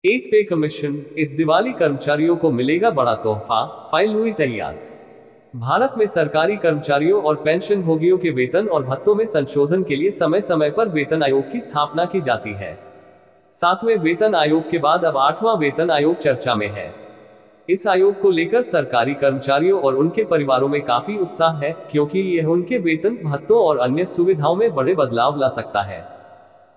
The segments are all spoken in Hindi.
एथ पे कमीशन, इस दिवाली कर्मचारियों को मिलेगा बड़ा तोहफा, फाइल हुई तैयार। भारत में सरकारी कर्मचारियों और पेंशन भोगियों के वेतन और भत्तों में संशोधन के लिए समय समय पर वेतन आयोग की स्थापना की जाती है। 7वें वेतन आयोग के बाद अब 8वां वेतन आयोग चर्चा में है। इस आयोग को लेकर सरकारी कर्मचारियों और उनके परिवारों में काफी उत्साह है, क्योंकि यह उनके वेतन, भत्तों और अन्य सुविधाओं में बड़े बदलाव ला सकता है।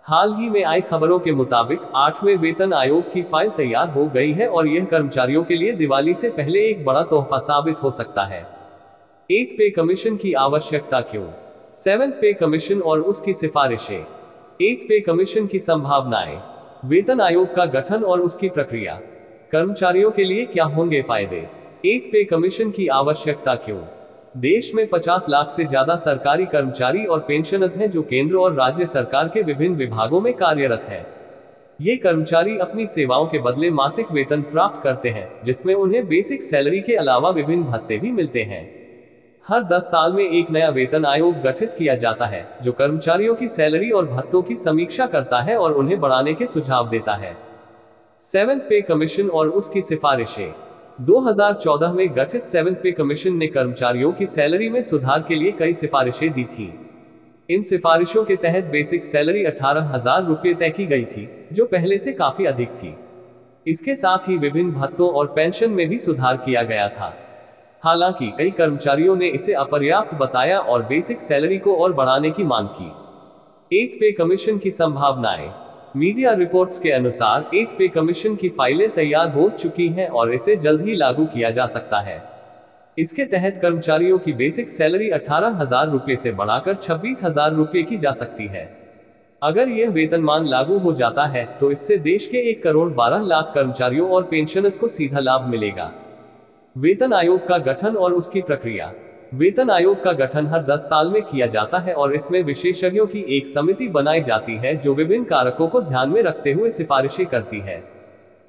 हाल ही में आई खबरों के मुताबिक 8वें वेतन आयोग की फाइल तैयार हो गई है और यह कर्मचारियों के लिए दिवाली से पहले एक बड़ा तोहफा साबित हो सकता है। 8th पे कमीशन की आवश्यकता क्यों? 7th पे कमीशन और उसकी सिफारिशें। 8th पे कमीशन की संभावनाएं, वेतन आयोग का गठन और उसकी प्रक्रिया, कर्मचारियों के लिए क्या होंगे फायदे। 8th पे कमीशन की आवश्यकता क्यों? देश में 50 लाख से ज्यादा सरकारी कर्मचारी और पेंशनर्स हैं जो केंद्र और राज्य सरकार के विभिन्न विभागों में कार्यरत हैं। ये कर्मचारी अपनी सेवाओं के बदले मासिक वेतन प्राप्त करते हैं, जिसमें उन्हें बेसिक सैलरी के अलावा विभिन्न भत्ते भी मिलते हैं। हर 10 साल में एक नया वेतन आयोग गठित किया जाता है, जो कर्मचारियों की सैलरी और भत्तों की समीक्षा करता है और उन्हें बढ़ाने के सुझाव देता है। 7th पे कमीशन और उसकी सिफारिशें। 2014 में गठित 7th पे कमीशन ने कर्मचारियों की सैलरी में सुधार के लिए कई सिफारिशें दी थी। इन सिफारिशों के तहत बेसिक सैलरी 18,000 रुपये तय की गई थी, जो पहले से काफी अधिक थी। इसके साथ ही विभिन्न भत्तों और पेंशन में भी सुधार किया गया था। हालांकि कई कर्मचारियों ने इसे अपर्याप्त बताया और बेसिक सैलरी को और बढ़ाने की मांग की। 8th पे कमीशन की संभावनाएं। मीडिया रिपोर्ट्स के अनुसार 8th पे कमीशन की फाइलें तैयार हो चुकी हैं और इसे जल्द ही लागू किया जा सकता है। इसके तहत कर्मचारियों की बेसिक सैलरी 18,000 रुपये से बढ़ाकर 26,000 रुपये की जा सकती है। अगर यह वेतनमान लागू हो जाता है तो इससे देश के 1 करोड़ 12 लाख कर्मचारियों और पेंशनर्स को सीधा लाभ मिलेगा। वेतन आयोग का गठन और उसकी प्रक्रिया। वेतन आयोग का गठन हर 10 साल में किया जाता है और इसमें विशेषज्ञों की एक समिति बनाई जाती है जो विभिन्न कारकों को ध्यान में रखते हुए सिफारिशें करती है।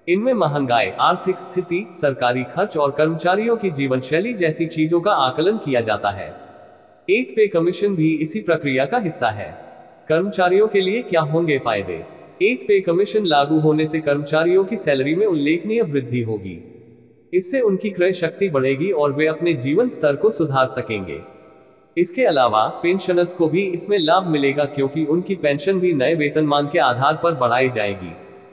इनमें महंगाई, आर्थिक स्थिति, सरकारी खर्च और कर्मचारियों की जीवन शैली जैसी चीजों का आकलन किया जाता है। 8th पे कमीशन भी इसी प्रक्रिया का हिस्सा है। कर्मचारियों के लिए क्या होंगे फायदे? 8th पे कमीशन लागू होने से कर्मचारियों की सैलरी में उल्लेखनीय वृद्धि होगी। इससे उनकी क्रय शक्ति बढ़ेगी और वे अपने जीवन स्तर को सुधार सकेंगे। इसके अलावा पेंशनर्स को भी इसमें लाभ मिलेगा, क्योंकि उनकी पेंशन भी नए वेतनमान के आधार पर बढ़ाई जाएगी।